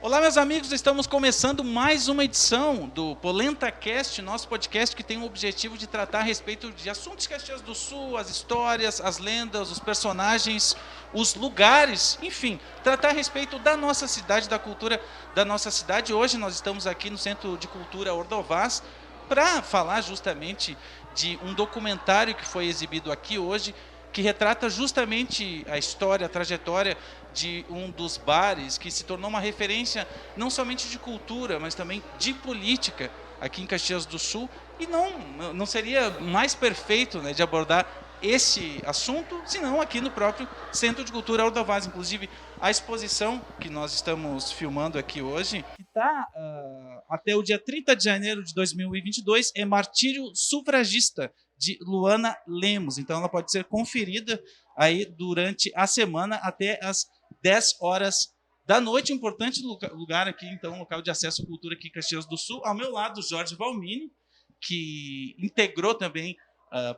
Olá, meus amigos, estamos começando mais uma edição do Polenta Cast, nosso podcast que tem o objetivo de tratar a respeito de assuntos de Caxias do Sul, as histórias, as lendas, os personagens, os lugares, enfim, tratar a respeito da nossa cidade, da cultura da nossa cidade. Hoje nós estamos aqui no Centro de Cultura Ordovás para falar justamente de um documentário que foi exibido aqui hoje, que retrata justamente a história, a trajetória de um dos bares que se tornou uma referência não somente de cultura, mas também de política aqui em Caxias do Sul. E não seria mais perfeito, né, de abordar esse assunto, senão aqui no próprio Centro de Cultura Ordovás. Inclusive, a exposição que nós estamos filmando aqui hoje, que está até o dia 30 de janeiro de 2022, é Martírio Sufragista, de Luana Lemos. Então ela pode ser conferida aí durante a semana até as 10 horas da noite. Importante lugar aqui, então, local de acesso à cultura aqui em Caxias do Sul. Ao meu lado, Jorge Valmini, que integrou também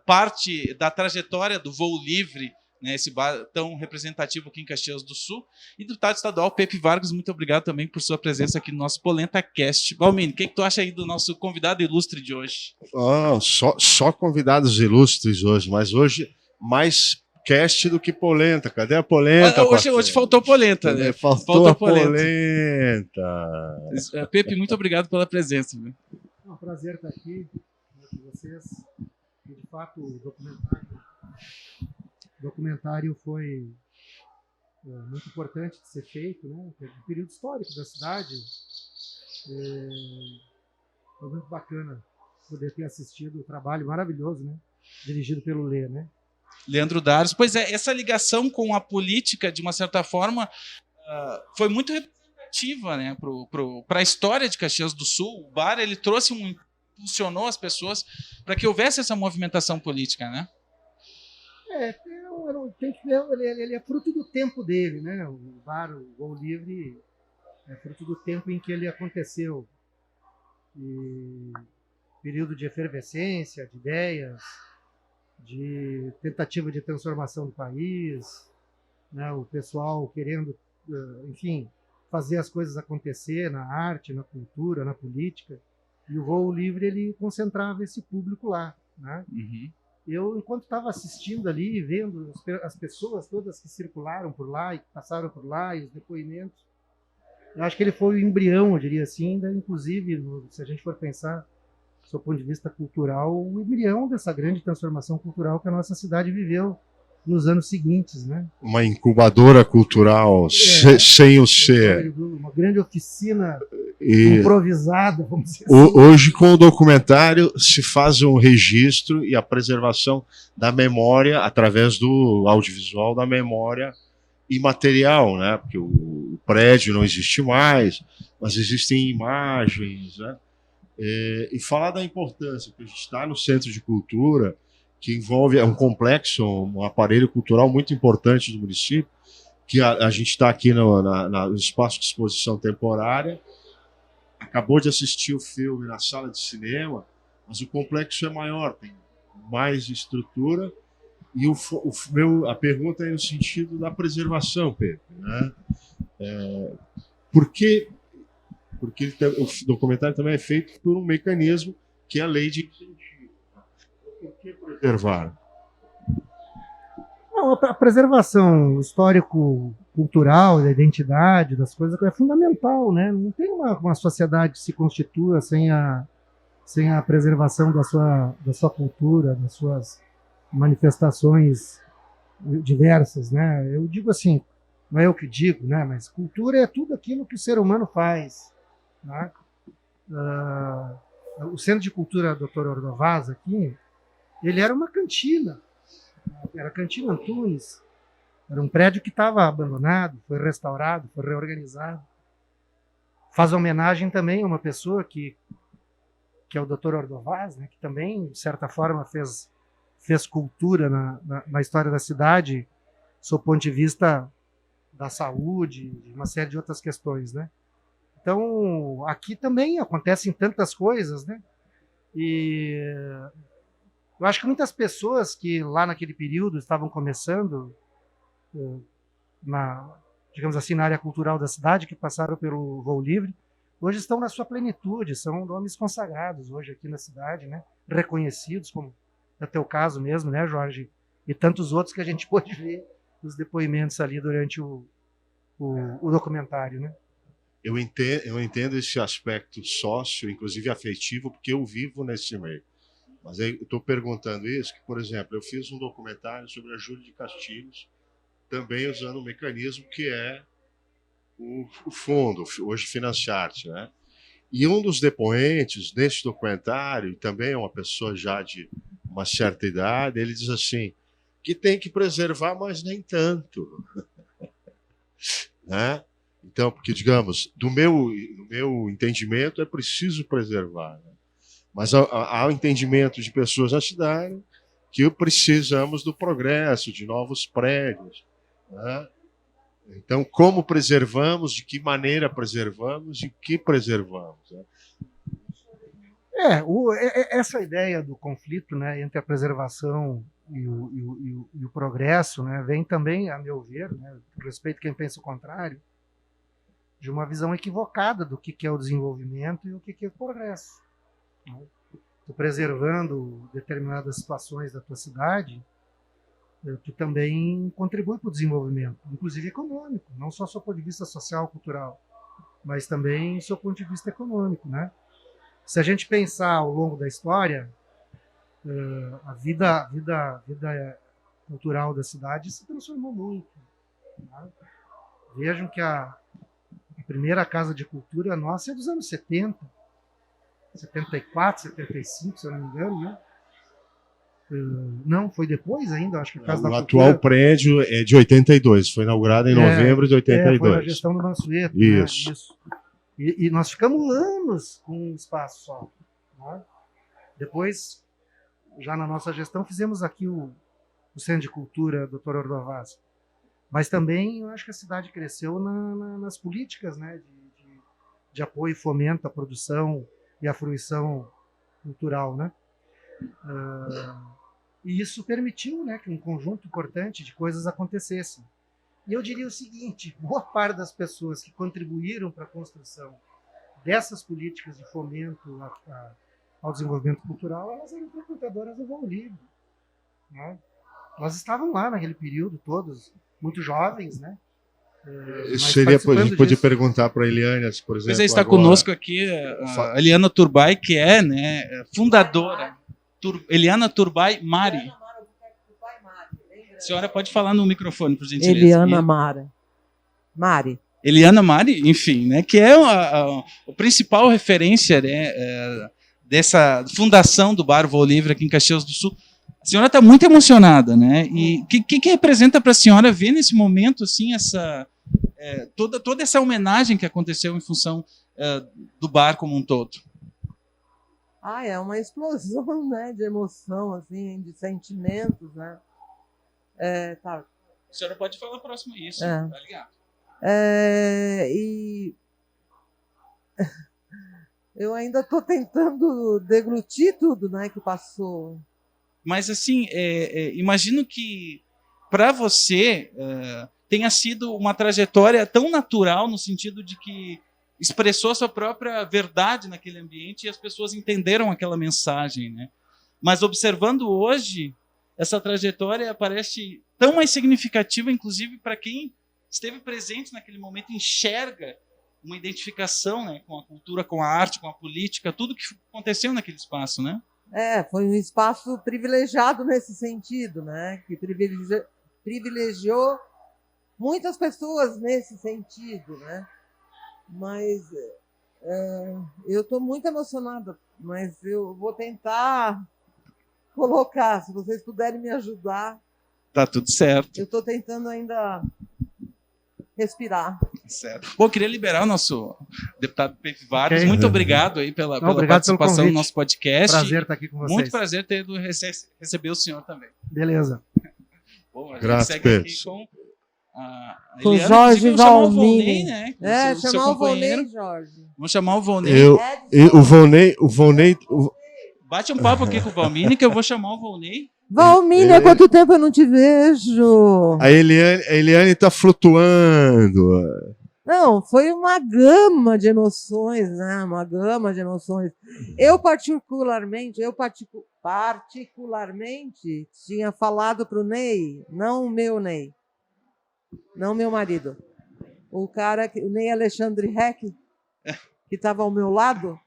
parte da trajetória do Voo Livre, né, esse bar tão representativo aqui em Caxias do Sul, e deputado estadual Pepe Vargas. Muito obrigado também por sua presença aqui no nosso Polenta Cast. Valmini, o que tu acha aí do nosso convidado ilustre de hoje? Só convidados ilustres hoje, mas hoje mais cast do que polenta. Cadê a polenta? Hoje faltou polenta, né? Faltou a polenta. Pepe, muito obrigado pela presença. É um prazer estar aqui com vocês. E, de fato, o documentário foi muito importante de ser feito, né? No período histórico da cidade. Foi muito bacana poder ter assistido o trabalho maravilhoso, né? Dirigido pelo Lê, né? Leandro Daros. Pois é, essa ligação com a política, de uma certa forma, foi muito representativa, né, para a história de Caxias do Sul. O bar, ele impulsionou as pessoas para que houvesse essa movimentação política, né? Ele é fruto do tempo dele, né? O bar, o Voo Livre, é fruto do tempo em que ele aconteceu. E período de efervescência, de ideias, de tentativa de transformação do país, né? O pessoal querendo, enfim, fazer as coisas acontecer na arte, na cultura, na política. E o Voo Livre, ele concentrava esse público lá, né? Uhum. Eu, enquanto estava assistindo ali, vendo as pessoas todas que circularam por lá e que passaram por lá, e os depoimentos, eu acho que ele foi o embrião, eu diria assim, inclusive, se a gente for pensar do seu ponto de vista cultural, o embrião dessa grande transformação cultural que a nossa cidade viveu nos anos seguintes, né? Uma incubadora cultural sem o ser. Uma grande oficina improvisada, vamos dizer assim. Hoje, com o documentário, se faz um registro e a preservação da memória através do audiovisual, da memória imaterial, né? Porque o prédio não existe mais, mas existem imagens, né? E falar da importância, que a gente está no Centro de Cultura, que envolve um um aparelho cultural muito importante do município, que a gente está aqui no espaço de exposição temporária, acabou de assistir o filme na sala de cinema, mas o complexo é maior, tem mais estrutura, e a pergunta é no sentido da preservação, Pedro, né? Porque o documentário também é feito por um mecanismo que é a lei de incentivo. Por que preservar? Não, a preservação histórico-cultural da identidade das coisas é fundamental, né? Não tem uma sociedade que se constitua sem a preservação da sua cultura, das suas manifestações diversas, né? Eu digo assim, não é eu que digo, né? Mas cultura é tudo aquilo que o ser humano faz, né? O Centro de Cultura Dr. Ordovás aqui, ele era uma cantina, era a Cantina Antunes, era um prédio que estava abandonado, foi restaurado, foi reorganizado. Faz homenagem também a uma pessoa que é o Dr. Ordovás, né, que também, de certa forma, fez cultura na história da cidade, sob o ponto de vista da saúde, de uma série de outras questões, né? Então, aqui também acontecem tantas coisas, né? E eu acho que muitas pessoas que lá naquele período estavam começando, digamos assim, na área cultural da cidade, que passaram pelo Voo Livre, hoje estão na sua plenitude, são nomes consagrados hoje aqui na cidade, né? Reconhecidos, como é o teu caso mesmo, né, Jorge? E tantos outros que a gente pôde ver nos depoimentos ali durante o documentário, né? Eu entendo esse aspecto sócio, inclusive afetivo, porque eu vivo nesse meio. Mas aí eu estou perguntando isso, que, por exemplo, eu fiz um documentário sobre a Júlia de Castilhos, também usando um mecanismo que é o fundo, hoje Financiarte, né? E um dos depoentes desse documentário, também é uma pessoa já de uma certa idade, ele diz assim, que tem que preservar, mas nem tanto. Né? Então, porque, digamos, do meu entendimento, é preciso preservar. Né? Mas há o entendimento de pessoas na cidade que precisamos do progresso, de novos prédios. Né? Então, como preservamos, de que maneira preservamos e o que preservamos. Né? Essa ideia do conflito, né, entre a preservação e o progresso, né, vem também, a meu ver, né, respeito a quem pensa o contrário, de uma visão equivocada do que é o desenvolvimento e o que é o progresso. Né? Tu preservando determinadas situações da tua cidade, tu também contribui para o desenvolvimento, inclusive econômico, não só do seu ponto de vista social, cultural, mas também do seu ponto de vista econômico, né? Se a gente pensar ao longo da história, a vida cultural da cidade se transformou muito. Né? Vejam que a primeira casa de cultura nossa é dos anos 70, 74, 75, se eu não me engano, né? Não, foi depois ainda, acho que a Casa da Cultura. O atual prédio é de 82, foi inaugurado em novembro de 82. Foi na gestão do Mansueto. Isso. Né? Isso. E nós ficamos anos com um espaço só. Né? Depois, já na nossa gestão, fizemos aqui o Centro de Cultura Dr. Ordovás. Mas também eu acho que a cidade cresceu nas políticas, né, de apoio e fomento à produção e à fruição cultural. Né? E isso permitiu, né, que um conjunto importante de coisas acontecessem. E eu diria o seguinte, boa parte das pessoas que contribuíram para a construção dessas políticas de fomento ao desenvolvimento cultural, elas eram frequentadoras do Voo Livre. Né? Nós estávamos lá naquele período, todos muito jovens, né? A gente podia perguntar para a Eliana, por exemplo. Pois é, está conosco aqui a Eliana Turbay, que é, né, fundadora. Eliana Turbay Mari. A senhora pode falar no microfone, por gentileza. Eliana Mari. Eliana Mari, enfim, né, que é a principal referência, né, dessa fundação do Bar Voo Livre aqui em Caxias do Sul. A senhora está muito emocionada, né? E o que representa para a senhora ver nesse momento assim toda essa homenagem que aconteceu em função do bar como um todo? É uma explosão, né, de emoção, assim, de sentimentos, né? Tá. A senhora pode falar próximo a isso, tá ligado? E eu ainda estou tentando deglutir tudo, né, que passou. Mas, assim, imagino que, para você, tenha sido uma trajetória tão natural, no sentido de que expressou a sua própria verdade naquele ambiente e as pessoas entenderam aquela mensagem. Né? Mas, observando hoje, essa trajetória parece tão mais significativa, inclusive, para quem esteve presente naquele momento, enxerga uma identificação, né, com a cultura, com a arte, com a política, tudo que aconteceu naquele espaço, né? Foi um espaço privilegiado nesse sentido, né? Que privilegiou muitas pessoas nesse sentido, né? Mas eu estou muito emocionada, mas eu vou tentar colocar, se vocês puderem me ajudar. Tá tudo certo. Eu estou tentando ainda respirar. Certo. Bom, eu queria liberar o nosso deputado Pepe Vargas. Muito obrigado aí pela participação no nosso podcast. Prazer estar aqui com vocês. Muito prazer ter receber o senhor também. Beleza. Bom, a Graças, gente segue Pedro. aqui com a Com Eliana, Jorge Volney, né? Chamar o Volney, Jorge. Vamos chamar o Volney. O Volney. Bate um papo aqui com o Valmini, que eu vou chamar o Volney. Valmínia, Ele- quanto tempo eu não te vejo? A Eliane tá flutuando. Não, foi uma gama de emoções, né? Uma gama de emoções. Eu particularmente tinha falado para o Ney, não o meu Ney, não meu marido, o Ney Alexandre Heck, que estava ao meu lado.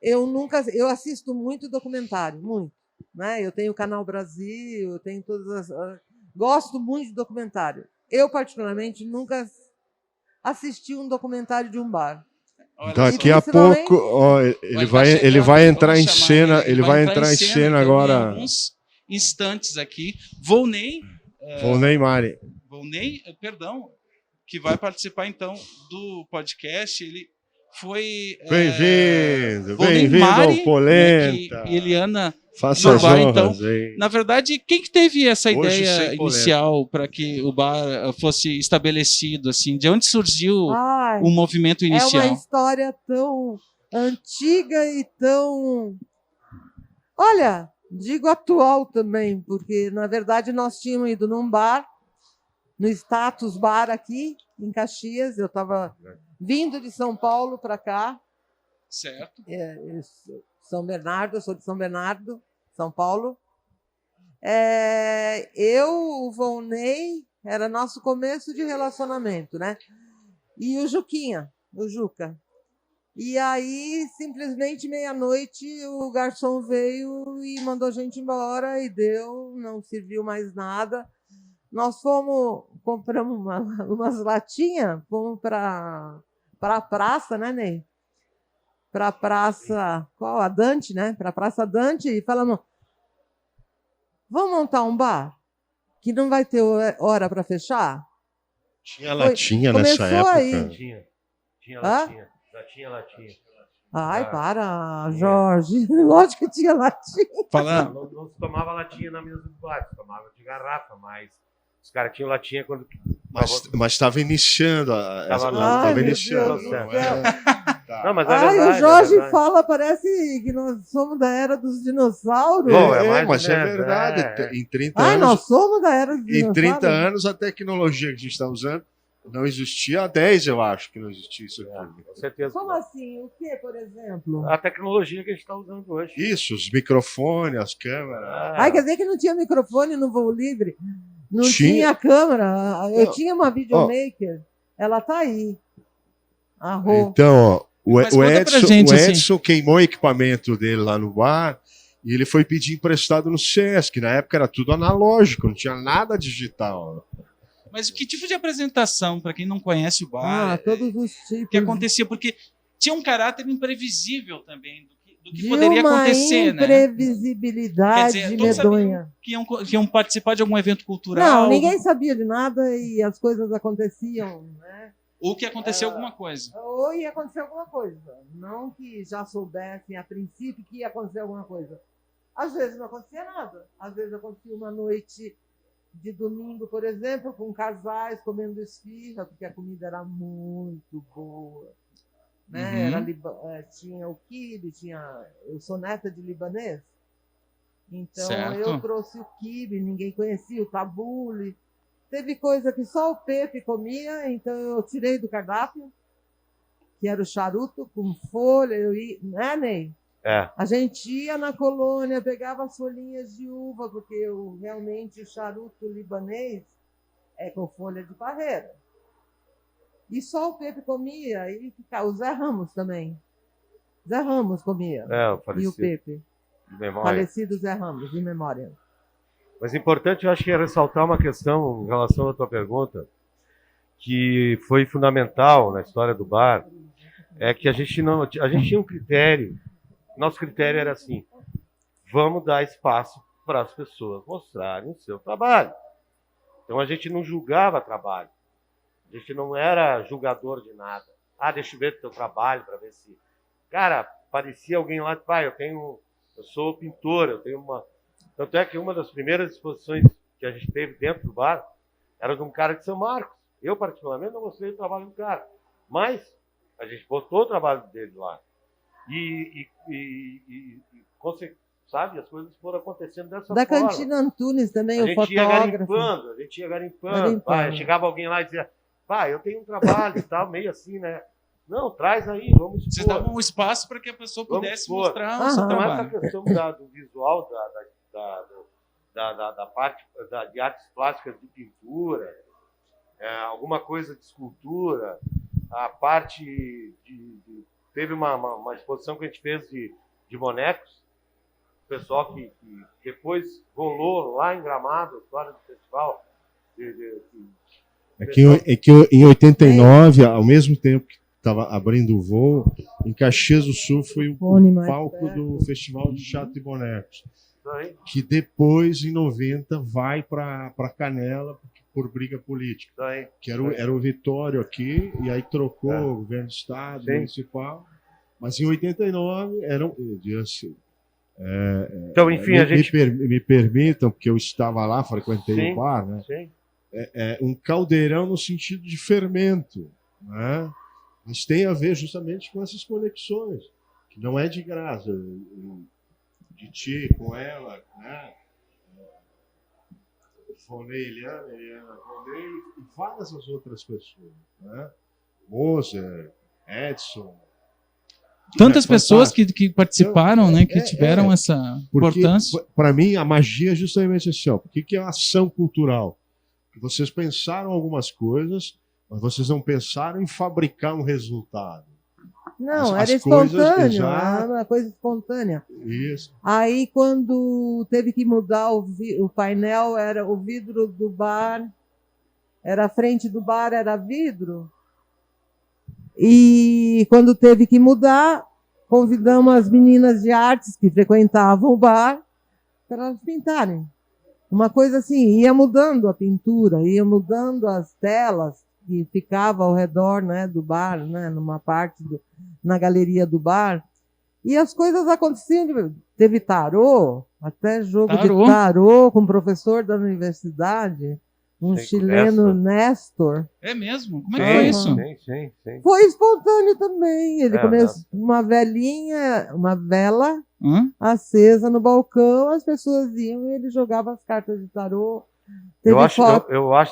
Eu assisto muito documentário, muito, né? Eu tenho o Canal Brasil, eu tenho gosto muito de documentário. Eu particularmente nunca assisti um documentário de um bar. Olha Daqui só. a pouco, ó, ele vai entrar em cena, ele vai entrar em cena então, agora. Em alguns instantes aqui. Volney, Mari. perdão, que vai participar então do podcast. Ele foi Bem-vindo Mari, ao Polenta. e Eliana. Faça as bar, honras então, aí. Na verdade, quem que teve essa Hoje ideia sem polenta. inicial para que o bar fosse estabelecido assim? De onde surgiu Ai, o movimento é inicial? uma história tão antiga e tão, olha, digo atual também, porque na verdade nós tínhamos ido num bar, no Status Bar aqui em Caxias. Eu estava vindo de São Paulo para cá. Certo. São Bernardo, eu sou de São Bernardo, São Paulo. Eu, o Volney, era nosso começo de relacionamento, né? E o Juquinha, o Juca. E aí, simplesmente, meia-noite, o garçom veio e mandou a gente embora, e não serviu mais nada. Nós compramos umas latinhas, fomos para a praça, né, Ney? Para a praça, qual? A Dante, né? Para a Praça Dante, e falamos: vamos montar um bar? Que não vai ter hora para fechar? Tinha latinha nessa época? Aí. Tinha latinha. Já tinha latinha. Ai, para, Jorge. Lógico que tinha latinha. Não se tomava latinha na mesa do bar, se tomava de garrafa, mas os caras tinham latinha quando. Mas estava iniciando. Estava iniciando. Não, mas é Ai, verdade, o Jorge é verdade. fala, parece que nós somos da era dos dinossauros. Bom, Mas é menos, verdade. Em 30 Ai, anos. nós somos da era dos Em dinossauros. 30 anos, a tecnologia que a gente está usando não existia. Há 10, eu acho que não existia isso aqui. Com certeza. Como assim? O que, por exemplo? A tecnologia que a gente está usando hoje. Isso, os microfones, as câmeras. Ai, quer dizer que não tinha microfone no voo livre? Não Tinha. tinha câmera? Eu Não. tinha uma videomaker. Ela tá aí. A Rô. Então, ó, Mas o conta pra gente, assim. Edson queimou o equipamento dele lá no bar e ele foi pedir emprestado no Sesc. Na época era tudo analógico, não tinha nada digital. Mas que tipo de apresentação, para quem não conhece o bar, Todos os tipos. que acontecia? Porque tinha um caráter imprevisível também do que de poderia uma acontecer, né? imprevisibilidade Quer dizer, todos medonha. sabiam que iam participar de algum evento cultural. Não, ninguém sabia de nada e as coisas aconteciam, né? Ou que aconteceu alguma coisa. Ou ia acontecer alguma coisa. Não que já soubessem a princípio que ia acontecer alguma coisa. Às vezes não acontecia nada. Às vezes acontecia uma noite de domingo, por exemplo, com casais comendo esfirra, porque a comida era muito boa. Né? Tinha o quibe, eu sou neta de libanês. Então Certo. eu trouxe o quibe, ninguém conhecia, o tabule. Teve coisa que só o Pepe comia, então eu tirei do cardápio, que era o charuto com folha. Né, Ney? A gente ia na colônia, pegava as folhinhas de uva, porque realmente o charuto libanês é com folha de parreira. E só o Pepe comia, e o Zé Ramos também. Zé Ramos comia. O E o Pepe. De memória. Falecido Zé Ramos, de memória. Mas importante, eu acho que é ressaltar uma questão em relação à tua pergunta, que foi fundamental na história do bar, é que a gente tinha um critério. Nosso critério era assim: vamos dar espaço para as pessoas mostrarem o seu trabalho. Então a gente não julgava trabalho. A gente não era julgador de nada. Deixa eu ver o teu trabalho para ver se... Cara, parecia alguém lá, eu sou pintor, eu tenho uma... Tanto é que uma das primeiras exposições que a gente teve dentro do bar era de um cara de São Marcos. Eu, particularmente, não gostei do trabalho do cara. Mas a gente botou o trabalho dele lá. sabe? As coisas foram acontecendo dessa Da forma. Cantina Antunes também, A o gente ia fotógrafo. garimpando. Vai, chegava alguém lá e dizia, pai, eu tenho um trabalho e tal, meio assim, né? Não, traz aí, vamos expor. Vocês davam um espaço para que a pessoa pudesse expor. mostrar o seu Então, trabalho. essa questão do visual, da parte de artes plásticas de pintura, alguma coisa de escultura, a parte teve uma exposição que a gente fez de bonecos, o pessoal que depois rolou lá em Gramado, a história do festival. É que em 89, ao mesmo tempo que estava abrindo o voo, em Caxias do Sul foi o palco do Festival de Teatro e Bonecos, que depois, em 90, vai para Canela por briga política, que era o Vitório aqui, e aí trocou o governo do estado, municipal, mas em 89 eram... Então, enfim, me permitam, porque eu estava lá, frequentei o bar, né? Sim. Um caldeirão no sentido de fermento, né? Mas tem a ver justamente com essas conexões, que não é de graça, de ti com ela, né? Fonei, Eliana Fonei e várias as outras pessoas, né? Moser, Edson. Tantas pessoas que participaram, né, que tiveram essa importância. Para mim, a magia é justamente assim, ó, porque que é uma ação cultural? Vocês pensaram algumas coisas, mas vocês não pensaram em fabricar um resultado. Não, era espontâneo, era uma coisa espontânea. Isso. Aí, quando teve que mudar o painel, era o vidro do bar, era a frente do bar, era vidro. E quando teve que mudar, convidamos as meninas de artes que frequentavam o bar para elas pintarem. Uma coisa assim, ia mudando a pintura, ia mudando as telas que ficavam ao redor, né, do bar, né, numa parte na galeria do bar. E as coisas aconteciam. Teve tarô, até jogo de tarô com o professor da universidade. Um chileno, Néstor. É mesmo? Como é que foi isso? Sim. Foi espontâneo também. Ele começou uma vela acesa no balcão, as pessoas iam e ele jogava as cartas de tarô. Eu acho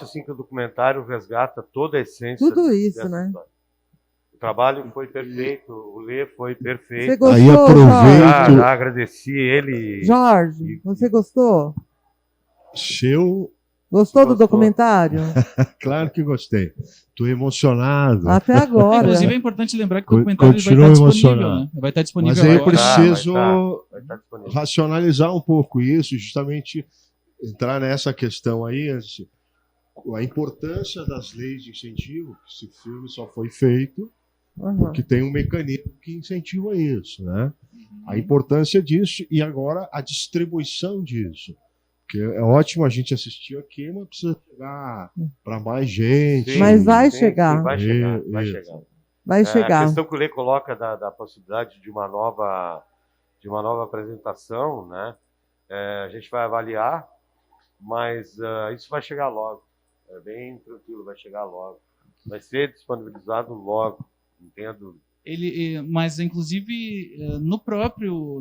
assim que o documentário resgata toda a essência. Tudo isso, né? História. O trabalho foi perfeito, o Lê foi perfeito. Você gostou, aí aproveito. Já agradeci ele. Jorge, você gostou? Gostou do documentário? Claro que gostei. Estou emocionado. Até agora. Inclusive, é importante lembrar que o documentário vai estar disponível. Né? Vai estar disponível. Mas aí eu preciso vai estar disponível. racionalizar um pouco isso, justamente entrar nessa questão aí. A importância das leis de incentivo, que esse filme só foi feito porque tem um mecanismo que incentiva isso, né? A importância disso e agora a distribuição disso. Porque é ótimo a gente assistir aqui, mas precisa chegar para mais gente. Sim, mas vai chegar. Vai chegar. Vai chegar. A questão que o Lê coloca da possibilidade de uma nova apresentação, né? A gente vai avaliar, mas isso vai chegar logo. É bem tranquilo, vai chegar logo. Vai ser disponibilizado logo, entendo. Mas, inclusive,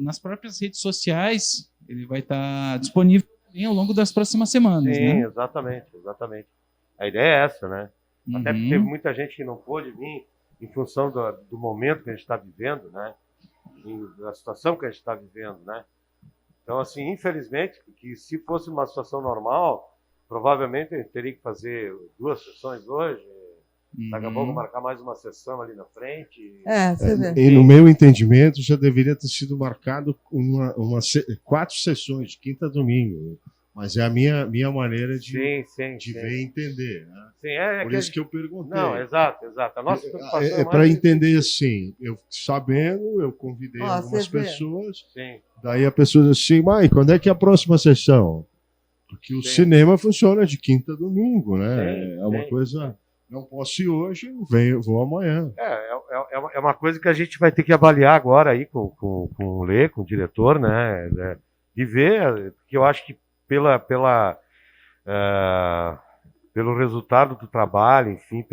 nas próprias redes sociais, ele vai estar disponível ao longo das próximas semanas. Sim, né? Exatamente. A ideia é essa, né? Até porque teve muita gente que não pôde vir em função do momento que a gente está vivendo, né? Da situação que a gente está vivendo, né? Então, assim, infelizmente, que se fosse uma situação normal, provavelmente a gente teria que fazer 2 sessões hoje, daqui a pouco marcar mais uma sessão ali na frente. Você vê. E no meu entendimento já deveria ter sido marcado 4 sessões, de quinta a domingo. Mas é a minha maneira de ver e entender. Né? Sim, por isso que eu perguntei. Não, exato. A nossa preocupação para entender assim, eu sabendo, eu convidei algumas pessoas, daí a pessoa diz assim, mas quando é que é a próxima sessão? Porque o cinema funciona de quinta a domingo, né? É uma coisa... Não posso ir hoje, vou amanhã. É uma coisa que a gente vai ter que avaliar agora aí com o Lê, com o diretor, né? E ver, porque eu acho que pelo resultado do trabalho, enfim,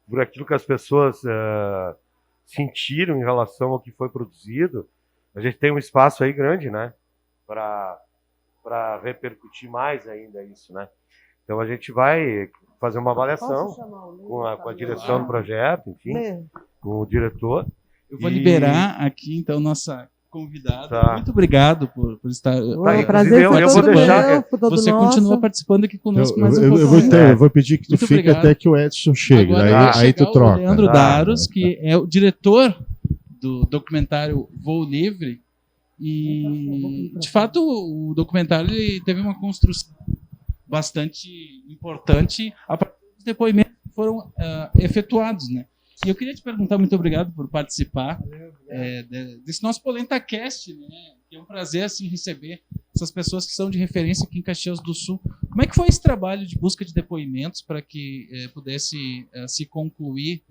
por aquilo que as pessoas sentiram em relação ao que foi produzido, a gente tem um espaço aí grande, né, para repercutir mais ainda isso, né. Então a gente vai fazer uma avaliação com a direção do projeto, enfim, com o diretor. Eu vou liberar aqui, então, nossa convidada. Tá. Muito obrigado por estar. Prazer foi eu vou todo deixar- meu, foi todo Você nosso. continua participando aqui conosco Eu, mais um eu pouquinho. vou, eu vou pedir que tu Muito fique obrigado. até que o Edson chegue. Agora vai Aí, vai aí tu chegar troca. o Leandro Tá. Daros, que é o diretor do documentário Voo Livre. E, de fato, o documentário ele teve uma construção bastante importante a partir dos depoimentos que foram efetuados, né? E eu queria te perguntar, muito obrigado por participar desse nosso PolentaCast, né? Que é um prazer assim, receber essas pessoas que são de referência aqui em Caxias do Sul. Como é que foi esse trabalho de busca de depoimentos para que pudesse se concluir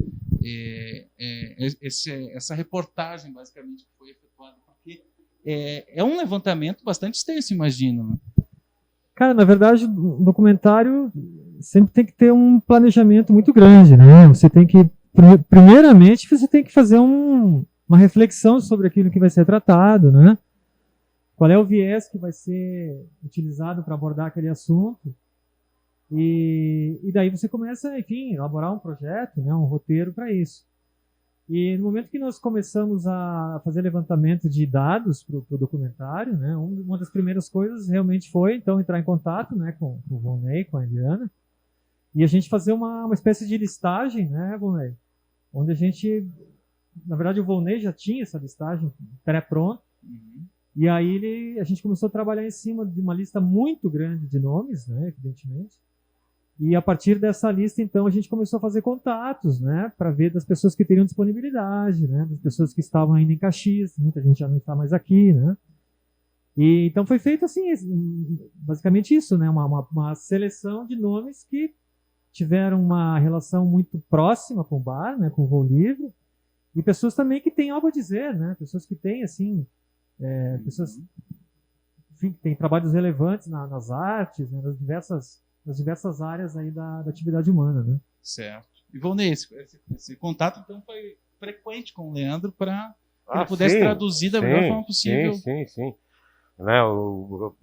essa reportagem, basicamente, que foi efetuada? Porque é um levantamento bastante extenso, imagino, né? Cara, na verdade, o documentário sempre tem que ter um planejamento muito grande, né? Você tem que, primeiramente, você tem que fazer uma reflexão sobre aquilo que vai ser tratado, né? Qual é o viés que vai ser utilizado para abordar aquele assunto? E daí você começa, enfim, a elaborar um projeto, né? Um roteiro para isso. E no momento que nós começamos a fazer levantamento de dados para o documentário, né, uma das primeiras coisas realmente foi, então, entrar em contato, né, com o Volney, com a Eliana, e a gente fazer uma espécie de listagem, né, Volney, onde a gente, na verdade, o Volney já tinha essa listagem pré-pronta, e aí a gente começou a trabalhar em cima de uma lista muito grande de nomes, né, evidentemente. E a partir dessa lista, então, a gente começou a fazer contatos, né, para ver das pessoas que teriam disponibilidade, né, das pessoas que estavam ainda em Caxias, muita gente já não está mais aqui, né. E então foi feito assim, basicamente isso, né, uma seleção de nomes que tiveram uma relação muito próxima com o bar, né, com o Voo Livre, e pessoas também que têm algo a dizer, né, pessoas que têm assim, pessoas, enfim, que têm trabalhos relevantes nas artes, né, nas diversas áreas aí da atividade humana, né? Certo. E Volney, esse contato então foi frequente com o Leandro para que ele pudesse traduzir da melhor forma possível. Sim. Né,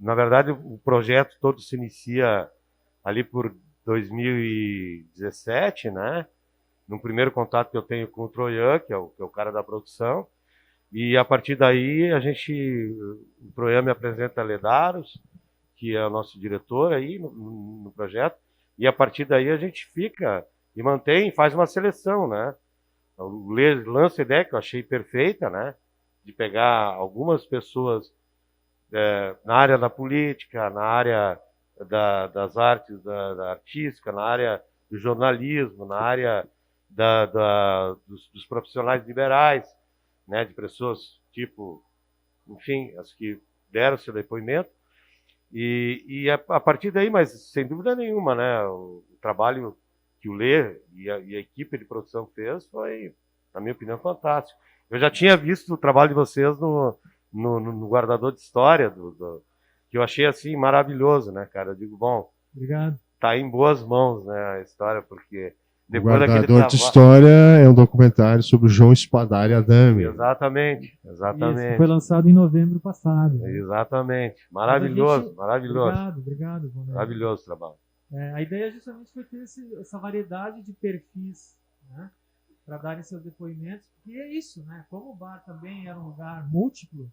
na verdade, o projeto todo se inicia ali por 2017, né? No primeiro contato que eu tenho com o Troian, que é o cara da produção, e a partir daí o Troian me apresenta a Ledaros, que é o nosso diretor aí no projeto, e a partir daí a gente fica e mantém, faz uma seleção, né? Lança a ideia que eu achei perfeita, né? De pegar algumas pessoas na área da política, na área das artes, da artística, na área do jornalismo, na área dos profissionais liberais, né? De pessoas tipo, enfim, as que deram seu depoimento. E a partir daí, mas sem dúvida nenhuma, né, o trabalho que o Lê e a equipe de produção fez foi, na minha opinião, fantástico. Eu já tinha visto o trabalho de vocês no Guardador de História, que eu achei assim maravilhoso, né, cara? Eu digo, bom, Obrigado. tá em boas mãos, né, a história, porque O Guardador de História é um documentário sobre o João Espadari Adame. Exatamente. Isso, foi lançado em novembro passado. Exatamente. Maravilhoso. Obrigado. Volney. Maravilhoso trabalho. A ideia justamente foi ter essa variedade de perfis, né, para darem seus depoimentos, porque é isso, né? Como o bar também era um lugar múltiplo,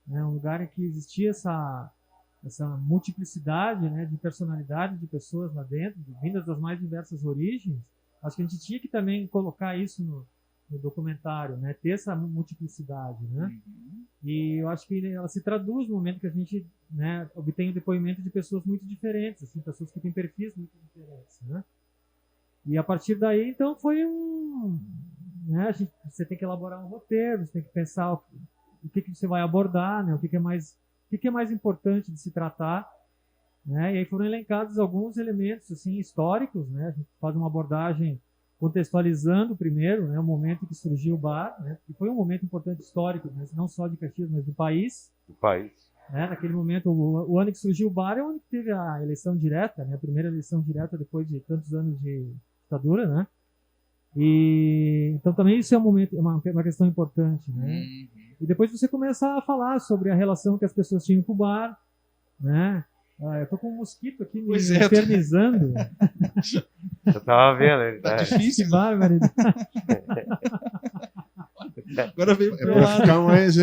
né, um lugar em que existia essa multiplicidade, né, de personalidade de pessoas lá dentro, vindas das mais diversas origens. Acho que a gente tinha que também colocar isso no documentário, né, ter essa multiplicidade, né? E eu acho que ela se traduz no momento que a gente, né, obtém o depoimento de pessoas muito diferentes, assim, pessoas que têm perfis muito diferentes, né? E a partir daí, então, foi né, você tem que elaborar um roteiro, você tem que pensar o que você vai abordar, né, o que é mais importante de se tratar, né? E aí foram elencados alguns elementos assim históricos, né? A gente faz uma abordagem contextualizando primeiro, né, o momento em que surgiu o bar, né? Que foi um momento importante histórico, né, não só de Caxias, mas do país. Do país. Né? Naquele momento, o ano que surgiu o bar é o ano que teve a eleição direta, né? A primeira eleição direta depois de tantos anos de ditadura, né? E então também isso é um momento, uma questão importante, né? E depois você começa a falar sobre a relação que as pessoas tinham com o bar, né? Eu tô com um mosquito aqui me infernizando. Eu tava vendo, ele Tá tá... difícil. Que barbaridade. Agora veio É pro para lado. ficar mais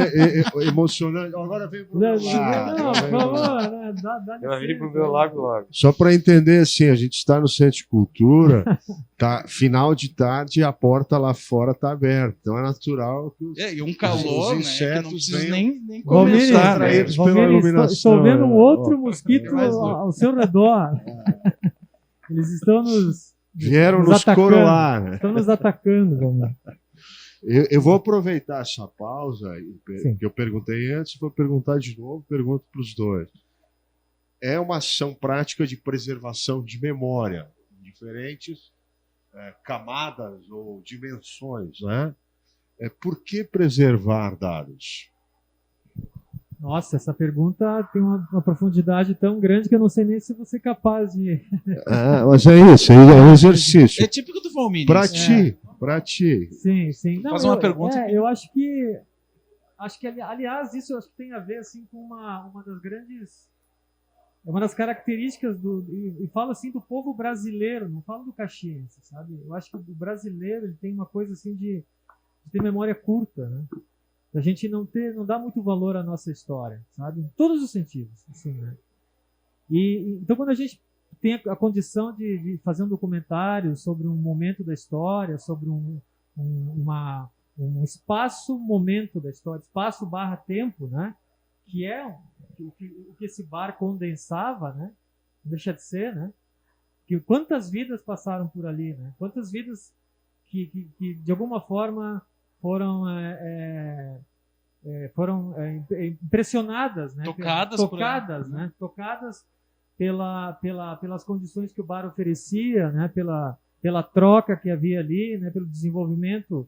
emocionante. Agora vem pro meu Não, lado. por favor, né? Dá Eu vim licença. pro meu lado logo. Só para entender, assim, a gente está no Centro de Cultura, tá final de tarde e a porta lá fora está aberta. Então é natural que os E um calor, os né? Que insetos não precisa venham nem Valmir, começar. Né? atraídos pela Valmir, iluminação. estou vendo um outro Ó, mosquito mais um. ao seu redor. Eles estão vieram nos atacando. coroar. Né? Estão nos atacando, Valmir. Eu vou aproveitar essa pausa Sim. que eu perguntei antes, vou perguntar de novo, pergunto para os dois. É uma ação prática de preservação de memória, em diferentes camadas ou dimensões, né? Por que preservar dados? Nossa, essa pergunta tem uma profundidade tão grande que eu não sei nem se você é capaz de... Mas é isso, é um exercício. É típico do Valmir. Para isso. ti. Sim. Não, Faz uma pergunta. Eu acho que, aliás, isso eu acho que tem a ver assim, com uma das grandes... É uma das características e falo assim do povo brasileiro, não falo do caxiense, sabe? Eu acho que o brasileiro ele tem uma coisa assim de ter memória curta, né? A gente não dá muito valor à nossa história, sabe? Em todos os sentidos, assim, né? Então quando a gente tem a condição de fazer um documentário sobre um momento da história, sobre um espaço-momento da história, espaço/tempo, né? Que é o que esse bar condensava, né? Não deixa de ser, né? Que quantas vidas passaram por ali, né? Quantas vidas que de alguma forma foram impressionadas, né? Tocadas pelas condições que o bar oferecia, né? Pela troca que havia ali, né? Pelo desenvolvimento,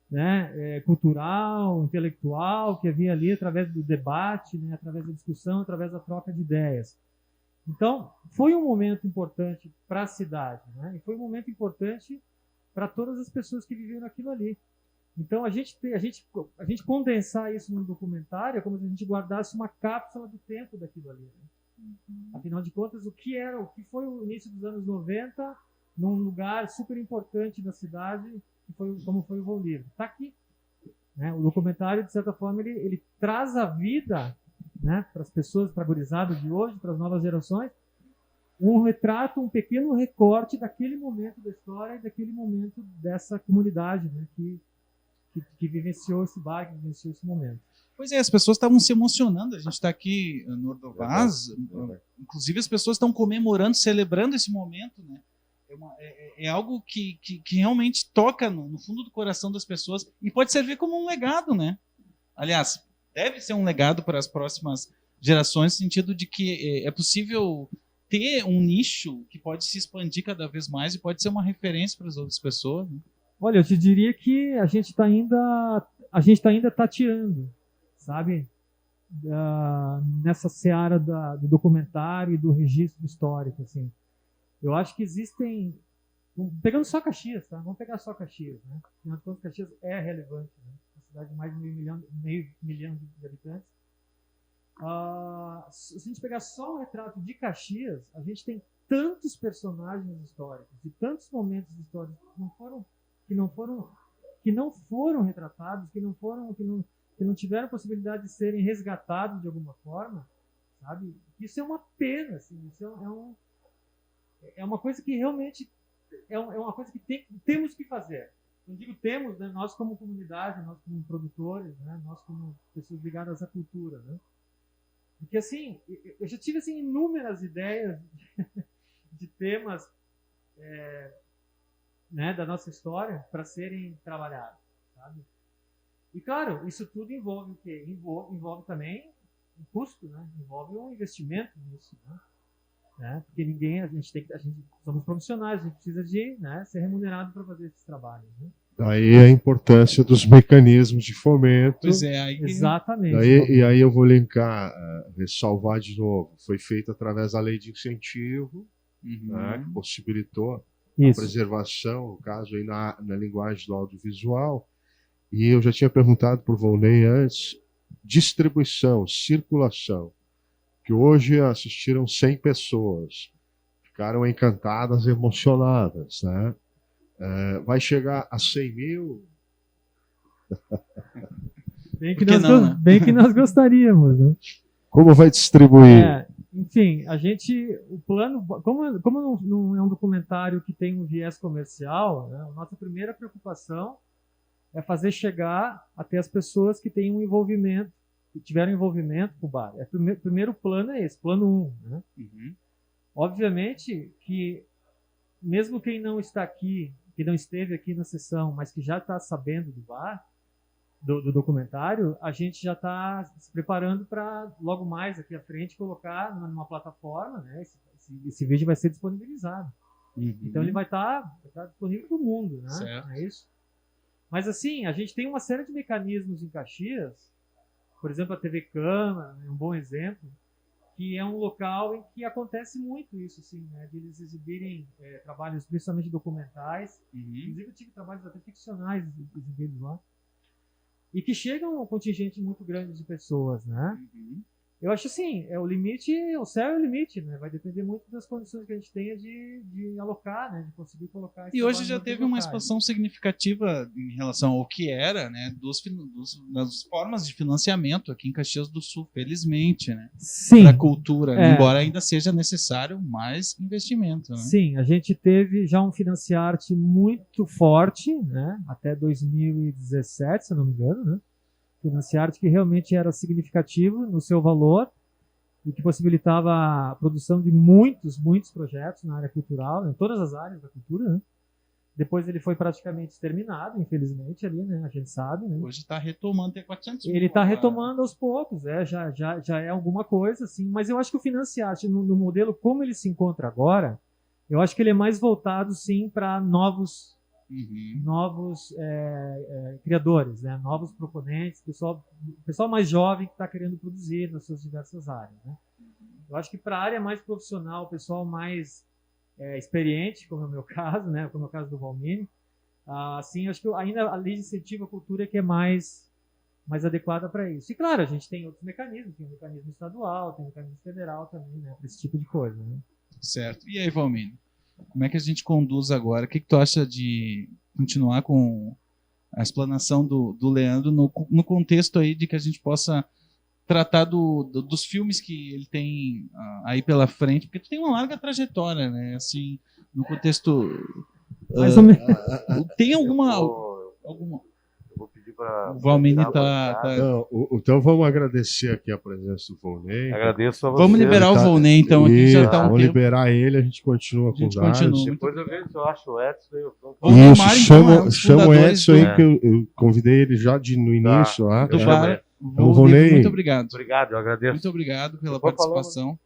né, cultural, intelectual que havia ali através do debate, né, através da discussão, através da troca de ideias. Então, foi um momento importante para a cidade, né, e foi um momento importante para todas as pessoas que viviam aquilo ali. Então, a gente condensar isso num documentário é como se a gente guardasse uma cápsula do tempo daquilo ali. Né? Afinal de contas, o que foi o início dos anos 90 num lugar super importante da cidade, como foi o Valmir. Está aqui. Né? O documentário, de certa forma, ele traz a vida, né, para as pessoas, para a gurizada de hoje, para as novas gerações, um retrato, um pequeno recorte daquele momento da história e daquele momento dessa comunidade, né, que vivenciou esse bar, que vivenciou esse momento. Pois é, as pessoas estavam se emocionando. A gente está aqui no Ordovaz, inclusive as pessoas estão comemorando, celebrando esse momento, né? É algo que realmente toca no fundo do coração das pessoas e pode servir como um legado, né? Aliás, deve ser um legado para as próximas gerações, no sentido de que é possível ter um nicho que pode se expandir cada vez mais e pode ser uma referência para as outras pessoas. Né? Olha, eu te diria que a gente está ainda tateando, sabe? Nessa seara do documentário e do registro histórico, assim. Eu acho que existem, pegando só Caxias, tá? Vamos pegar só Caxias, né? Afinal de contas, Caxias é relevante, né? Uma cidade de mais de meio milhão de habitantes. Se a gente pegar só um retrato de Caxias, a gente tem tantos personagens históricos e tantos momentos históricos que não foram retratados, que não tiveram possibilidade de serem resgatados de alguma forma, sabe? Isso é uma pena, assim. Isso é uma coisa que realmente é uma coisa que temos que fazer. Não digo temos, né? Nós como comunidade, nós como produtores, né? Nós como pessoas ligadas à cultura, né? Porque assim, eu já tive assim inúmeras ideias de temas, né, da nossa história para serem trabalhados, sabe? E claro, isso tudo envolve o quê? Envolve também um custo, né? Envolve um investimento nisso, né? Porque a gente somos profissionais, a gente precisa de, né, ser remunerado para fazer esses trabalhos. Né? Daí a importância dos mecanismos de fomento. Pois é, aí... Exatamente. E aí eu vou linkar, ressalvar de novo. Foi feito através da lei de incentivo, né, que possibilitou a preservação, no caso aí na linguagem do audiovisual, E eu já tinha perguntado para o Volney antes, distribuição, circulação, que hoje assistiram 100 pessoas, ficaram encantadas, emocionadas, né? Vai chegar a 100 mil? Bem que nós gostaríamos, né? Como vai distribuir? Enfim, o plano, como não é um documentário que tem um viés comercial, né, a nossa primeira preocupação é fazer chegar até as pessoas que têm um envolvimento, que tiveram envolvimento com o bar. Primeiro plano é esse, plano 1. Né? Uhum. Obviamente que, mesmo quem não está aqui, que não esteve aqui na sessão, mas que já está sabendo do bar, do documentário, a gente já está se preparando para, logo mais aqui à frente, colocar numa plataforma, né? Esse vídeo vai ser disponibilizado. Uhum. Então ele vai estar disponível para o mundo, né? Certo. É isso. Mas assim, a gente tem uma série de mecanismos em Caxias, por exemplo, a TV Câmara é um bom exemplo, que é um local em que acontece muito isso, assim, né? De eles exibirem trabalhos, principalmente documentais. Inclusive eu tive trabalhos até ficcionais exibidos lá. E que chegam a um contingente muito grande de pessoas, né? Eu acho assim, o limite, o céu é o limite, né? Vai depender muito das condições que a gente tenha de alocar, né? De conseguir colocar esse E hoje trabalho já em teve outros uma locais. expansão significativa em relação ao que era, né? Das formas de financiamento aqui em Caxias do Sul, felizmente, né? Sim. Para a cultura, embora ainda seja necessário mais investimento, né? Sim, a gente teve já um Financiarte muito forte, né? Até 2017, se eu não me engano, né? Financiarte que realmente era significativo no seu valor e que possibilitava a produção de muitos projetos na área cultural, em todas as áreas da cultura, né? Depois ele foi praticamente exterminado, infelizmente, ali, né? A gente sabe, né? Hoje está retomando, tem 400 mil. Ele está retomando aos poucos, já é alguma coisa, assim, mas eu acho que o Financiarte, no modelo como ele se encontra agora, eu acho que ele é mais voltado, sim, para novos criadores, né? Novos proponentes, pessoal mais jovem que está querendo produzir nas suas diversas áreas. Né? Eu acho que para a área mais profissional, o pessoal mais experiente, como é o meu caso, né? Como é o caso do Valmini, assim, acho que ainda a lei de incentivo à cultura que é mais adequada para isso. E claro, a gente tem outros mecanismos, tem o mecanismo estadual, tem o mecanismo federal também, né? Para esse tipo de coisa. Né? Certo. E aí, Valmini? Como é que a gente conduz agora? O que tu acha de continuar com a explanação do Leandro no contexto aí de que a gente possa tratar dos filmes que ele tem aí pela frente? Porque tu tem uma larga trajetória, né? Assim, no contexto... Mais ou menos. Tem alguma... Eu vou pedir para... O Valmini tá... Então vamos agradecer aqui a presença do Volney. Agradeço a você. Vamos liberar o Volney, então. Aqui já tá vamos liberar ele, a gente continua com os dados. Depois eu vejo se eu acho o Edson. Isso, chama o Edson aí, que eu convidei ele já no início. Lá. Volney, muito obrigado. Obrigado, eu agradeço. Muito obrigado pela participação.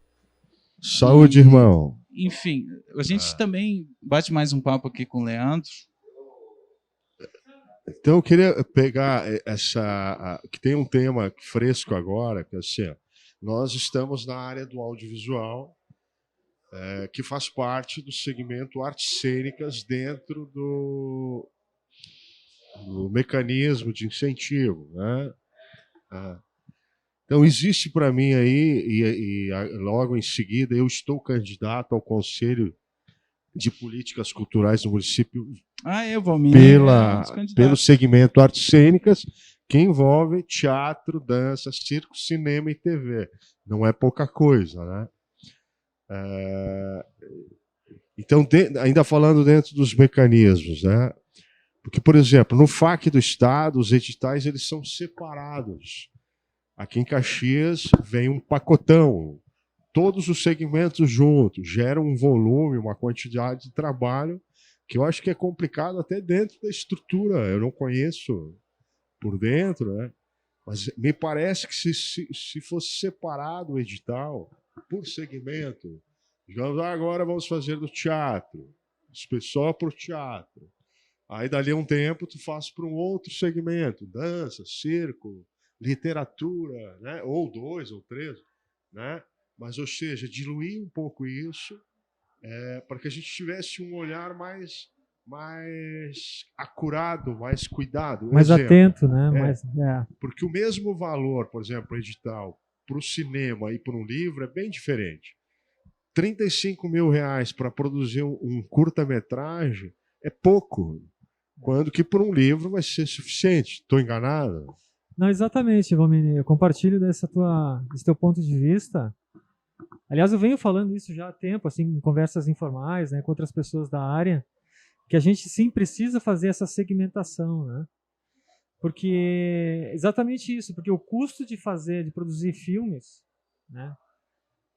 Saúde, irmão. Enfim, a gente também bate mais um papo aqui com o Leandro. Então eu queria pegar que tem um tema fresco agora, que é assim, nós estamos na área do audiovisual, que faz parte do segmento artes cênicas dentro do mecanismo de incentivo, né? Então existe para mim aí, e logo em seguida eu estou candidato ao Conselho de Políticas Culturais do município pelo segmento artes cênicas, que envolve teatro, dança, circo, cinema e TV. Não é pouca coisa, né? Então, ainda falando dentro dos mecanismos, né? Porque, por exemplo, no FAC do Estado, os editais eles são separados. Aqui em Caxias vem um pacotão, todos os segmentos juntos, geram um volume, uma quantidade de trabalho que eu acho que é complicado até dentro da estrutura. Eu não conheço por dentro, né? Mas me parece que se fosse separado o edital por segmento, agora vamos fazer do teatro, só para o teatro. Aí, dali a um tempo, tu faz para um outro segmento, dança, circo, literatura, né? Ou 2 ou 3, né? Mas, ou seja, diluir um pouco isso para que a gente tivesse um olhar mais mais acurado, mais cuidado. Mais Exemplo, atento, né? É. Mais, porque o mesmo valor, por exemplo, edital, para o cinema e para um livro é bem diferente. R$ 35.000 para produzir um curta-metragem é pouco, quando que por um livro vai ser suficiente. Estou enganado? Não, exatamente, Valmini. Eu compartilho desse teu ponto de vista. Aliás, eu venho falando isso já há tempo, assim, em conversas informais, né, com outras pessoas da área, que a gente sim precisa fazer essa segmentação, né? Porque exatamente isso, porque o custo de produzir filmes, né,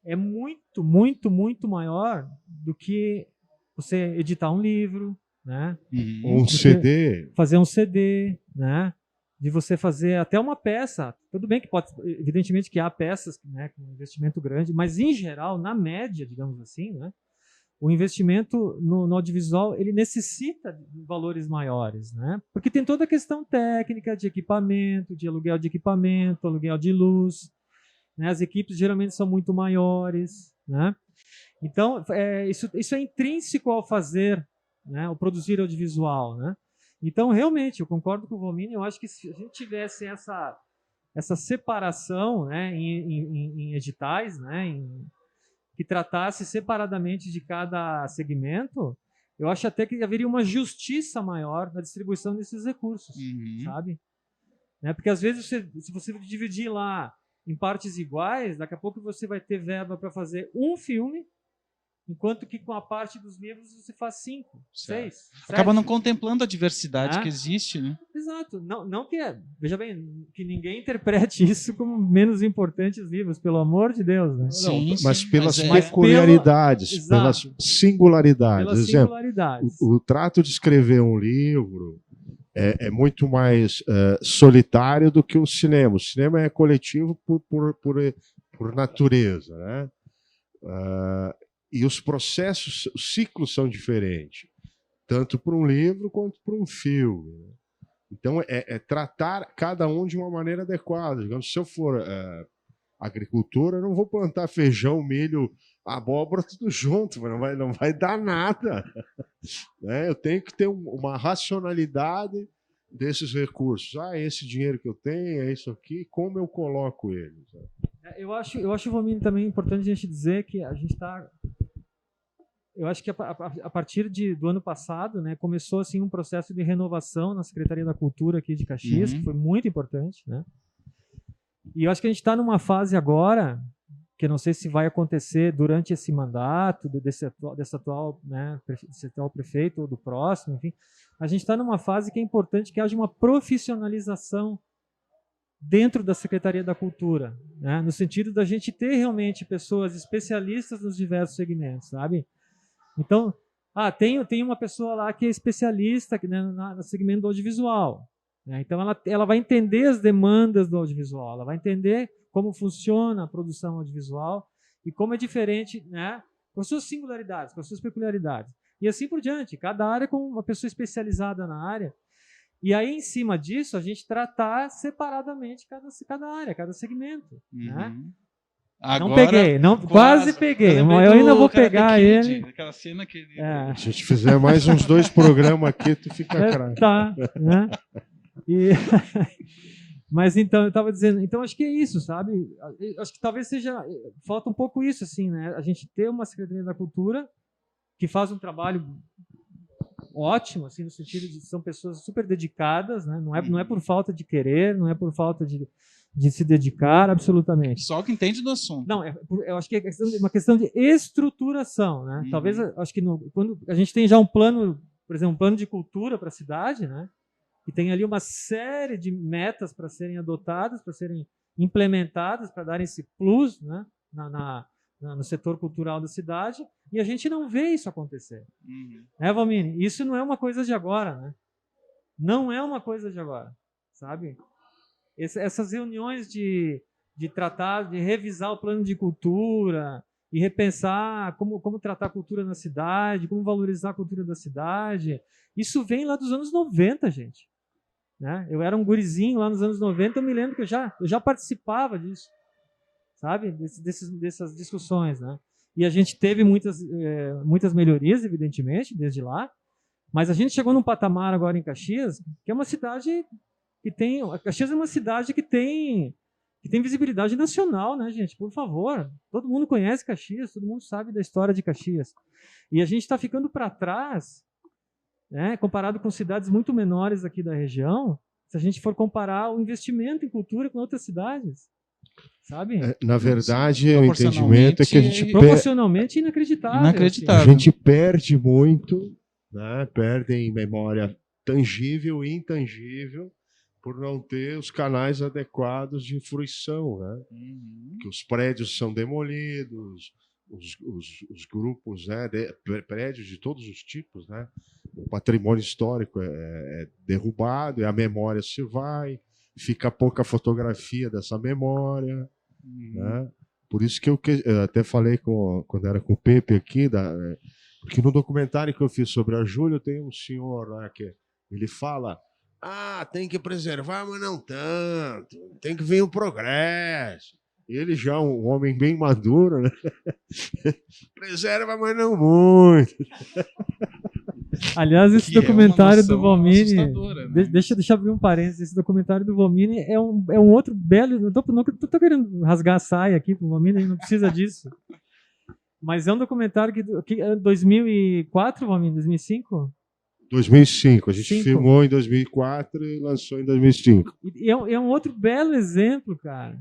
é muito, muito, muito maior do que você editar um livro, né? Ou um CD. Fazer um CD, né? De você fazer até uma peça. Tudo bem que pode, evidentemente que há peças, né, com investimento grande, mas em geral, na média, digamos assim, né, o investimento no audiovisual ele necessita de valores maiores, né? Porque tem toda a questão técnica de equipamento, de aluguel de equipamento, aluguel de luz, né? As equipes geralmente são muito maiores, né? Então, isso é intrínseco ao fazer, né, ao produzir audiovisual, né? Então, realmente, eu concordo com o Valmini, eu acho que se a gente tivesse essa separação, né, em editais, né, que tratasse separadamente de cada segmento, eu acho até que haveria uma justiça maior na distribuição desses recursos, sabe? Né? Porque, às vezes, se você dividir lá em partes iguais, daqui a pouco você vai ter verba para fazer um filme, enquanto que com a parte dos livros você faz 5, 6. Acaba não contemplando a diversidade que existe, né? Exato. Não que veja bem, que ninguém interprete isso como menos importante os livros, pelo amor de Deus, né? Sim, mas pelas mas peculiaridades, pelas singularidades. Pelas singularidades. O trato de escrever um livro é muito mais solitário do que o cinema. O cinema é coletivo por natureza, né? E os processos, os ciclos são diferentes, tanto para um livro quanto para um filme. Então, tratar cada um de uma maneira adequada. Digamos, se eu for agricultura, eu não vou plantar feijão, milho, abóbora, tudo junto, não vai dar nada. Né? Eu tenho que ter uma racionalidade desses recursos. Esse dinheiro que eu tenho, é isso aqui, como eu coloco eles? Eu acho, Valmini, também importante a gente dizer que a gente está... Eu acho que a partir do ano passado, né, começou assim, um processo de renovação na Secretaria da Cultura aqui de Caxias, que foi muito importante, né? E eu acho que a gente está numa fase agora, que eu não sei se vai acontecer durante esse mandato desse atual prefeito ou do próximo, enfim. A gente está numa fase que é importante que haja uma profissionalização dentro da Secretaria da Cultura, né? No sentido da gente ter realmente pessoas especialistas nos diversos segmentos, sabe? Então, tem uma pessoa lá que é especialista, né, no segmento do audiovisual, né? Então, ela vai entender as demandas do audiovisual, ela vai entender como funciona a produção audiovisual e como é diferente, né, com as suas singularidades, com as suas peculiaridades. E assim por diante, cada área com uma pessoa especializada na área. E aí, em cima disso, a gente tratar separadamente cada área, cada segmento. Né? Agora, quase peguei. Eu ainda vou pegar ele. Aquela cena que ele... Se a gente fizer mais uns 2 programas aqui, tu fica craque. Tá, né? Mas então, eu estava dizendo, então acho que é isso, sabe? Acho que talvez falta um pouco isso, assim, né? A gente ter uma Secretaria da Cultura que faz um trabalho ótimo, assim, no sentido de são pessoas super dedicadas, né? Não é por falta de querer, não é por falta de se dedicar, absolutamente. Só que entende do assunto. Não, eu acho que é uma questão de estruturação, né? Talvez, acho que quando a gente tem já um plano, por exemplo, um plano de cultura para a cidade, né? Que tem ali uma série de metas para serem adotadas, para serem implementadas, para darem esse plus, né? No setor cultural da cidade, e a gente não vê isso acontecer. Né, Valmini? Isso não é uma coisa de agora, né? Não é uma coisa de agora, sabe? Essas reuniões de tratar, de revisar o plano de cultura e repensar como tratar a cultura na cidade, como valorizar a cultura da cidade, isso vem lá dos anos 90, gente. Né? Eu era um gurizinho lá nos anos 90, eu me lembro que eu já participava disso, sabe? Dessas discussões, né? E a gente teve muitas melhorias, evidentemente, desde lá, Mas a gente chegou num patamar agora em Caxias, que é uma cidade que tem... Caxias é uma cidade que tem visibilidade nacional, né, gente? Por favor. Todo mundo conhece Caxias, todo mundo sabe da história de Caxias. E a gente está ficando para trás, né, comparado com cidades muito menores aqui da região, se a gente for comparar o investimento em cultura com outras cidades. Sabe? Na verdade, o entendimento é que a gente proporcionalmente inacreditável. A gente perde muito, né? Perde em memória tangível e intangível por não ter os canais adequados de fruição, né? Que os prédios são demolidos, os grupos, né, prédios de todos os tipos, né? O patrimônio histórico é derrubado, e a memória se vai, fica pouca fotografia dessa memória, né? Por isso que eu até falei quando era com o Pepe aqui, porque no documentário que eu fiz sobre a Júlia, tem um senhor lá que ele fala: tem que preservar, mas não tanto, tem que vir o progresso. Ele já um homem bem maduro, né? Preserva, mas não muito. Aliás, esse documentário do Valmini, né? deixa eu abrir um parênteses, esse documentário do Valmini é um outro belo, não tô querendo rasgar a saia aqui pro Valmini, não precisa disso. Mas é um documentário que é 2004, Valmini, 2005? 2005, a gente filmou em 2004 e lançou em 2005. E é um outro belo exemplo, cara,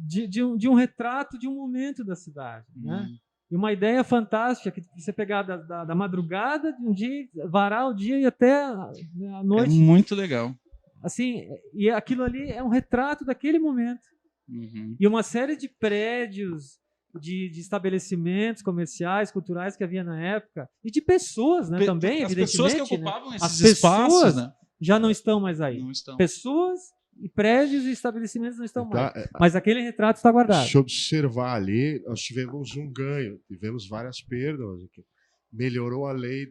de um retrato de um momento da cidade, né? E uma ideia fantástica, que você pegar da madrugada de um dia, varar o dia e até a noite. É muito legal. Assim, e aquilo ali é um retrato daquele momento. E uma série de prédios, de estabelecimentos comerciais, culturais que havia na época, e de pessoas, né, também, as evidentemente. As pessoas que ocupavam esses espaços, espaços, né? Já não estão mais aí. Não estão. Pessoas e prédios e estabelecimentos não estão mais. Mas aquele retrato está guardado. Se observar ali, nós tivemos um ganho, tivemos várias perdas. Melhorou a lei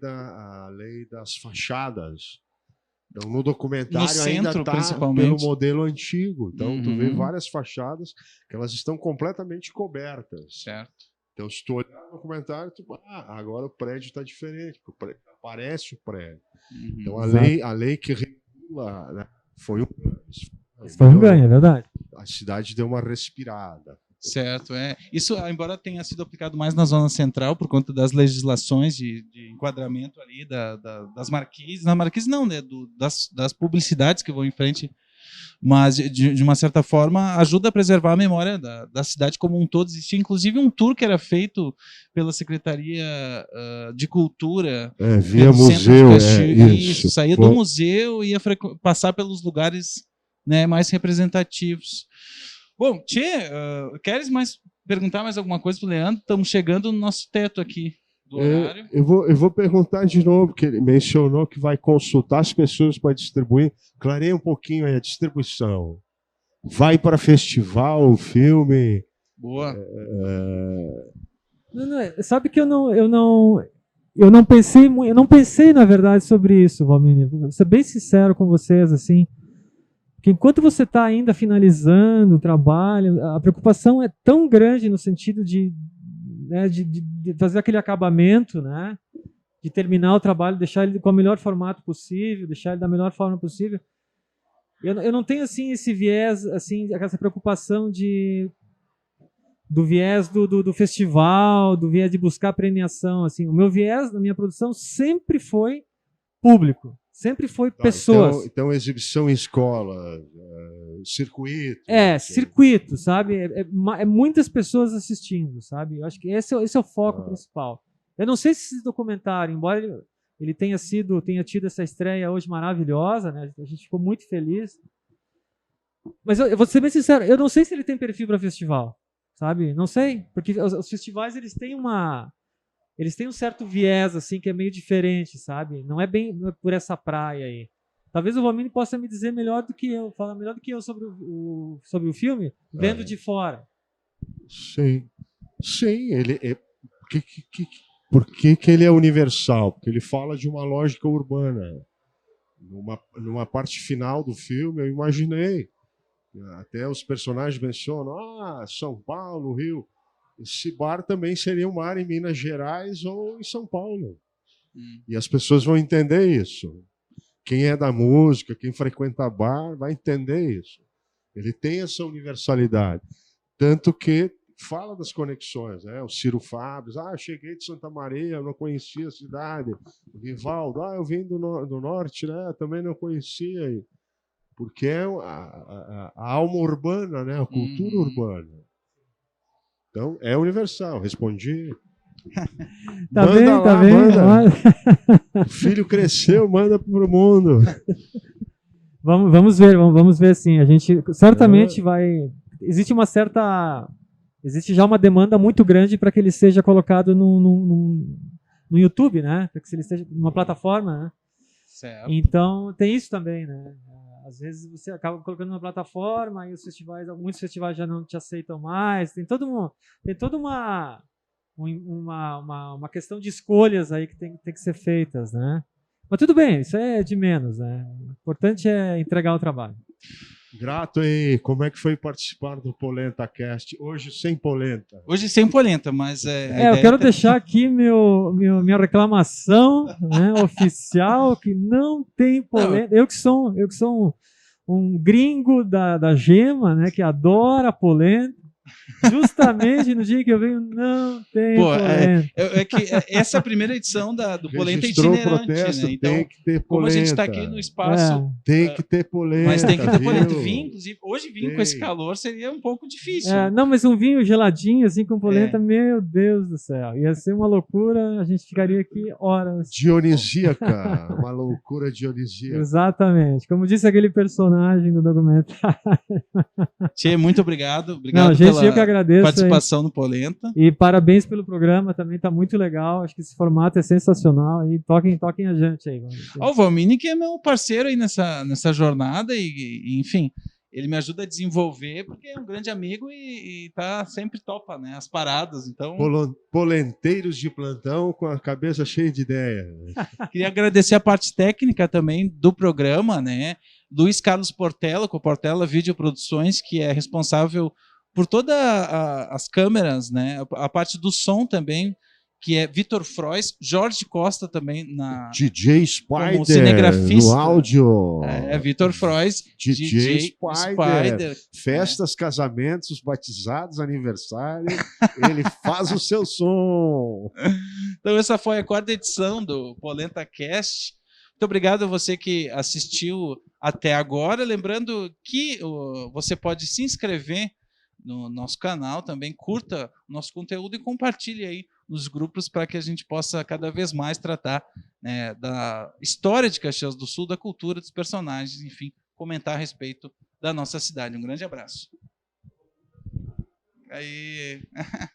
das fachadas. Então, no documentário ainda está pelo modelo antigo. Então, tu vê várias fachadas que elas estão completamente cobertas. Certo. Então, se tu olhar no documentário, agora o prédio está diferente, porque aparece o prédio. Então, a lei que regula, né, foi um ganho, é verdade. A cidade deu uma respirada. Certo, Isso, embora tenha sido aplicado mais na zona central, por conta das legislações de enquadramento ali das marquises, na marquise não, né, das publicidades que vão em frente, mas de uma certa forma ajuda a preservar a memória da cidade como um todo. Existia inclusive um tour que era feito pela Secretaria de Cultura, via museu, isso, saía do museu e ia passar pelos lugares, né, mais representativos. Bom, Tchê, queres perguntar mais alguma coisa para o Leandro? Estamos chegando no nosso teto aqui do horário. Eu vou perguntar de novo, porque ele mencionou que vai consultar as pessoas para distribuir. Clareia um pouquinho aí a distribuição. Vai para festival, o filme? Boa. Sabe que eu não pensei, na verdade, sobre isso, Valmini. Vou ser bem sincero com vocês, assim. Porque enquanto você está ainda finalizando o trabalho, a preocupação é tão grande no sentido de fazer aquele acabamento, né? De terminar o trabalho, deixar ele com o melhor formato possível, deixar ele da melhor forma possível. Eu não tenho assim esse viés, assim, essa preocupação do viés do festival, do viés de buscar premiação. Assim. O meu viés na minha produção sempre foi público. Sempre foi pessoas. Então, exibição em escola, circuito. Circuito, sabe? É muitas pessoas assistindo, sabe? Eu acho que esse é o foco principal. Eu não sei se esse documentário, embora ele tenha tido essa estreia hoje maravilhosa, né? A gente ficou muito feliz. Mas eu vou ser bem sincero, eu não sei se ele tem perfil para festival, sabe? Não sei, porque os festivais eles têm um certo viés, assim, que é meio diferente, sabe? Não é bem por essa praia aí. Talvez o Valmini possa me dizer melhor do que eu, falar melhor do que eu sobre o filme, vendo de fora. Sim. Ele por que ele é universal? Porque ele fala de uma lógica urbana. Numa parte final do filme, eu imaginei. Até os personagens mencionam, São Paulo, Rio. Esse bar também seria um bar em Minas Gerais ou em São Paulo. E as pessoas vão entender isso. Quem é da música, quem frequenta bar, vai entender isso. Ele tem essa universalidade. Tanto que fala das conexões, né? O Ciro Fábio, eu cheguei de Santa Maria, eu não conhecia a cidade. O Rivaldo, eu vim do norte, né? Também não conhecia. Porque é a alma urbana, né? A cultura urbana. Então, é universal. Respondi. Tá Manda bem, lá, tá bem. manda. O filho cresceu, manda pro mundo. Vamos ver sim. A gente certamente vai. Existe já uma demanda muito grande para que ele seja colocado no YouTube, né? Para que ele seja numa plataforma, né? Certo. Então tem isso também, né? Às vezes você acaba colocando numa plataforma e muitos festivais já não te aceitam mais. Tem toda uma questão de escolhas aí que tem que ser feitas, né? Mas tudo bem, isso é de menos, né? O importante é entregar o trabalho. Grato, e como é que foi participar do Polenta Cast? Hoje sem polenta. Hoje sem polenta, mas eu quero deixar aqui minha reclamação, né, oficial, que não tem polenta. Eu que sou um gringo da Gema, né, que adora polenta. Justamente no dia que eu venho, não tem polenta. É que essa é a primeira edição do Polenta Registrou itinerante, protesto, né? Então, tem que ter polenta. como a gente está aqui no espaço... Tem que ter polenta. Mas tem que ter polenta. Viu? Inclusive, hoje com esse calor seria um pouco difícil. Não, mas um vinho geladinho, assim, com polenta, meu Deus do céu. Ia ser uma loucura, a gente ficaria aqui horas. Dionisíaca, uma loucura dionisíaca. Exatamente. Como disse aquele personagem do documentário. Tchê, muito obrigado. Obrigado Não, gente, eu que agradeço participação no Polenta. E parabéns pelo programa, também está muito legal. Acho que esse formato é sensacional. E toquem a gente aí. O Valmini, que é meu parceiro aí nessa jornada, e enfim, ele me ajuda a desenvolver, porque é um grande amigo e tá sempre topa, né? As paradas, então... Polenteiros de plantão com a cabeça cheia de ideia. Queria agradecer a parte técnica também do programa, né? Luiz Carlos Portela, com Portela Videoproduções, que é responsável por todas as câmeras, né? A parte do som também, que é Vitor Frois, Jorge Costa também DJ Spider como cinegrafista. No áudio. Vitor Frois, DJ Spider. Festas, casamentos, batizados, aniversário, ele faz o seu som. Então essa foi a 4ª edição do Polenta Cast. Muito obrigado a você que assistiu até agora. Lembrando que você pode se inscrever no nosso canal, também curta o nosso conteúdo e compartilhe aí nos grupos para que a gente possa cada vez mais tratar, né, da história de Caxias do Sul, da cultura, dos personagens, enfim, comentar a respeito da nossa cidade. Um grande abraço. Aí...